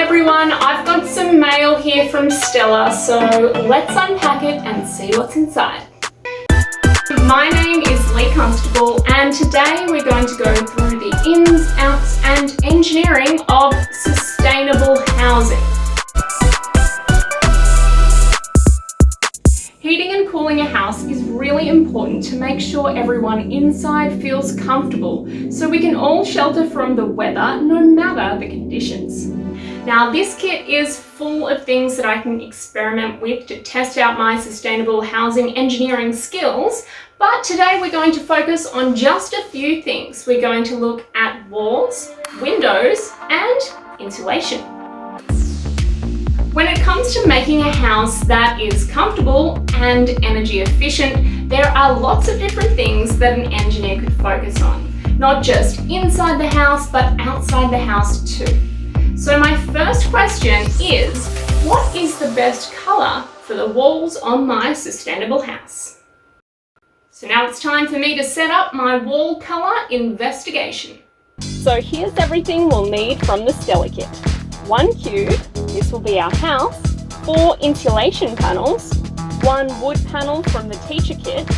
everyone, I've got some mail here from Stella, so let's unpack it and see what's inside. My name is Lee Constable and today we're going to go through the ins, outs and engineering of sustainable housing. Heating and cooling a house is really important to make sure everyone inside feels comfortable so we can all shelter from the weather no matter the conditions. Now this kit is full of things that I can experiment with to test out my sustainable housing engineering skills, but today we're going to focus on just a few things. We're going to look at walls, windows and insulation. When it comes to making a house that is comfortable and energy efficient, there are lots of different things that an engineer could focus on. Not just inside the house, but outside the house too. So my first question is, what is the best colour for the walls on my sustainable house? So now it's time for me to set up my wall colour investigation. So here's everything we'll need from the Stella kit. 1 cube, this will be our house, 4 insulation panels, 1 wood panel from the teacher kit,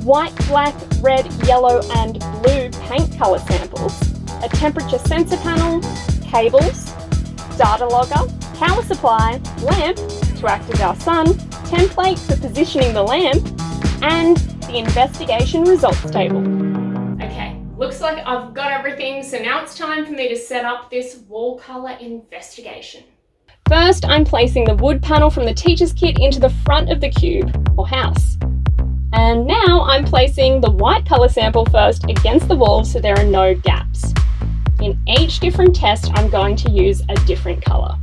white, black, red, yellow and blue paint colour samples, a temperature sensor panel, cables, data logger, power supply, lamp to act as our sun, template for positioning the lamp, and the investigation results table. Okay. Looks like I've got everything, so now it's time for me to set up this wall colour investigation. First, I'm placing the wood panel from the teacher's kit into the front of the cube, or house. And now I'm placing the white colour sample first against the wall so there are no gaps. In each different test, I'm going to use a different colour.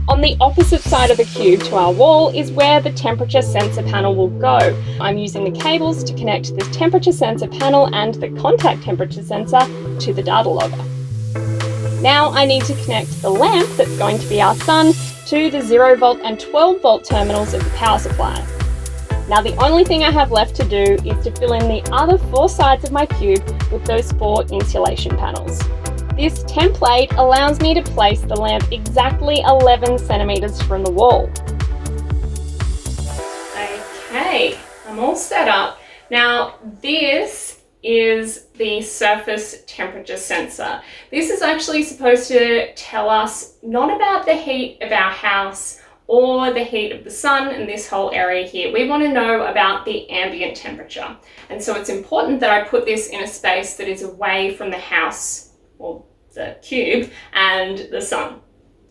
On the opposite side of the cube to our wall is where the temperature sensor panel will go. I'm using the cables to connect the temperature sensor panel and the contact temperature sensor to the data logger. Now I need to connect the lamp that's going to be our sun to the 0 volt and 12 volt terminals of the power supply. Now the only thing I have left to do is to fill in the other 4 sides of my cube with those 4 insulation panels. This template allows me to place the lamp exactly 11 centimeters from the wall. Okay, I'm all set up. Now this is the surface temperature sensor. This is actually supposed to tell us not about the heat of our house or the heat of the sun and this whole area here. We want to know about the ambient temperature. And so it's important that I put this in a space that is away from the house or the cube and the sun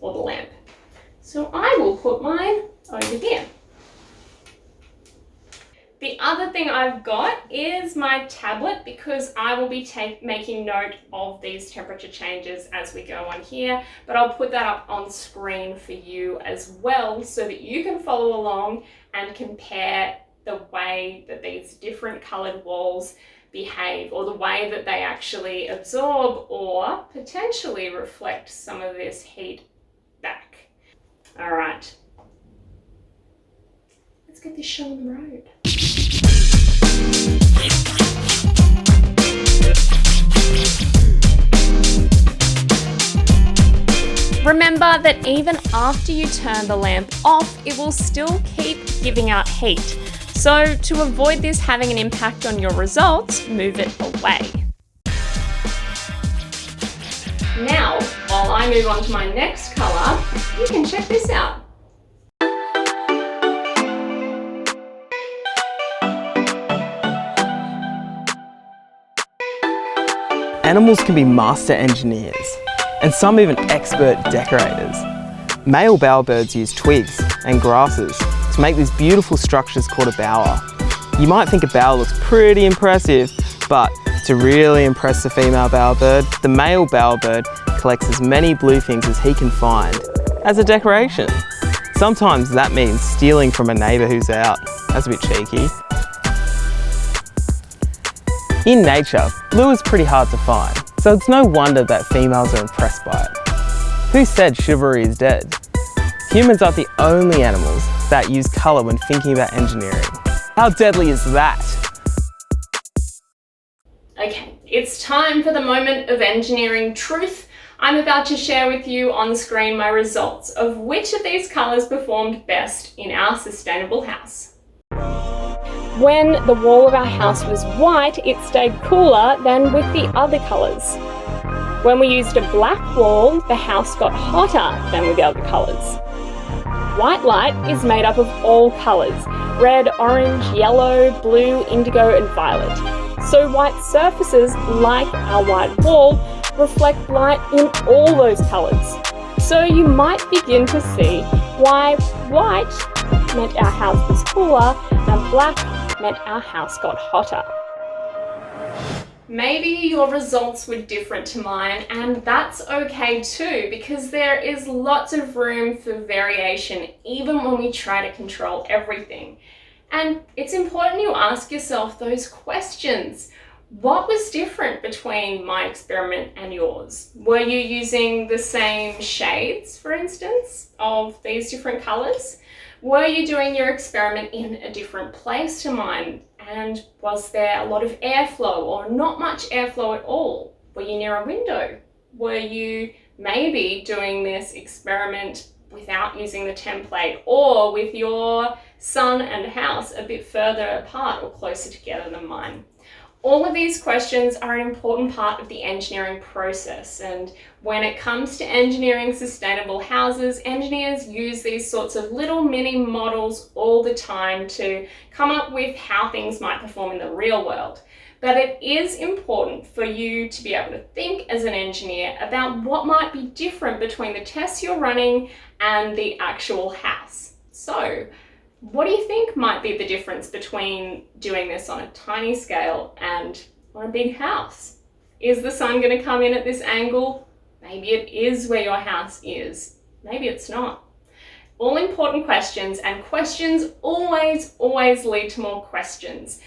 or the lamp. So I will put mine over here. The other thing I've got is my tablet because I will be making note of these temperature changes as we go on here, but I'll put that up on screen for you as well so that you can follow along and compare the way that these different coloured walls behave or the way that they actually absorb or potentially reflect some of this heat back. All right, let's get this show on the road. Remember that even after you turn the lamp off, it will still keep giving out heat. So to avoid this having an impact on your results, move it away. Now, while I move on to my next colour, you can check this out. Animals can be master engineers, and some even expert decorators. Male bowerbirds use twigs and grasses to make these beautiful structures called a bower. You might think a bower looks pretty impressive, but to really impress the female bowerbird, the male bowerbird collects as many blue things as he can find as a decoration. Sometimes that means stealing from a neighbour who's out. That's a bit cheeky. In nature, blue is pretty hard to find, so it's no wonder that females are impressed by it. Who said chivalry is dead? Humans aren't the only animals that use colour when thinking about engineering. How deadly is that? Okay, it's time for the moment of engineering truth. I'm about to share with you on screen my results of which of these colours performed best in our sustainable house. When the wall of our house was white, it stayed cooler than with the other colours. When we used a black wall, the house got hotter than with the other colours. White light is made up of all colours: red, orange, yellow, blue, indigo and violet. So white surfaces, like our white wall, reflect light in all those colours. So you might begin to see why white meant our house was cooler and black meant our house got hotter. Maybe your results were different to mine, and that's okay too, because there is lots of room for variation even when we try to control everything. And it's important you ask yourself those questions. What was different between my experiment and yours? Were you using the same shades, for instance, of these different colours? Were you doing your experiment in a different place to mine? And was there a lot of airflow or not much airflow at all? Were you near a window? Were you maybe doing this experiment without using the template, or with your sun and house a bit further apart or closer together than mine? All of these questions are an important part of the engineering process, and when it comes to engineering sustainable houses, engineers use these sorts of little mini models all the time to come up with how things might perform in the real world. But it is important for you to be able to think as an engineer about what might be different between the tests you're running and the actual house. So, what do you think might be the difference between doing this on a tiny scale and on a big house? Is the sun going to come in at this angle? Maybe it is where your house is. Maybe it's not. All important questions, and questions always lead to more questions.